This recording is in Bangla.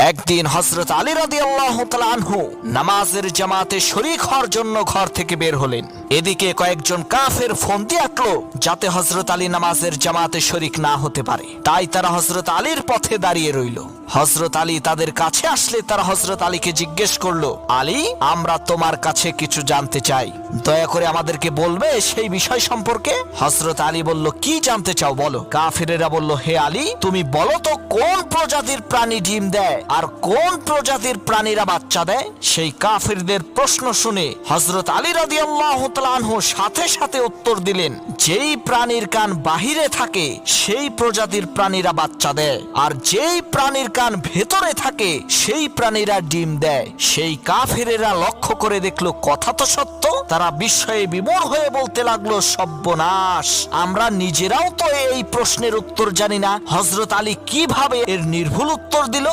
একদিন হযরত আলী রাদিয়াল্লাহু তাআলা আনহু নামাজের জামাতে শরীক হওয়ার জন্য ঘর থেকে বের হলেন। এদিকে কয়েকজন কাফের ফন্দি আঁকলো যাতে হযরত আলী নামাজের জামাতে শরীক না হতে পারে। তাই তারা হযরত আলীর পথে দাঁড়িয়ে রইল। হযরত আলী তাদের কাছে আসলে তারা হযরত আলীকে জিজ্ঞেস করলো, আলী, আমরা তোমার কাছে কিছু জানতে চাই, দয়া করে আমাদেরকে বলবে সেই বিষয় সম্পর্কে? হযরত আলী বলল, কি জানতে চাও বলো। কাফেরেরা বলল, হে আলী, তুমি বলো তো কোন প্রজাতির প্রাণী ডিম দেয় আর কোন প্রজাতির প্রাণীরা বাচ্চা দেয়? সেই কাফেরদের প্রশ্ন শুনে হযরত আলী রাদিয়াল্লাহু তাআলা আনহু সাথে সাথে উত্তর দিলেন, যেই প্রাণীর কান বাহিরে থাকে সেই প্রজাতির প্রাণীরা বাচ্চা দেয়, আর যেই প্রাণীর কান ভেতরে থাকে সেই প্রাণীরা ডিম দেয়। সেই কাফেরেরা লক্ষ্য করে দেখলো কথা তো সত্য। তারা বিস্ময়ে বিমূঢ় হয়ে বলতে লাগলো, সর্বনাশ, আমরা নিজেরাও তো এই প্রশ্নের উত্তর জানি না। হযরত আলী কিভাবে এর নির্ভুল উত্তর দিল?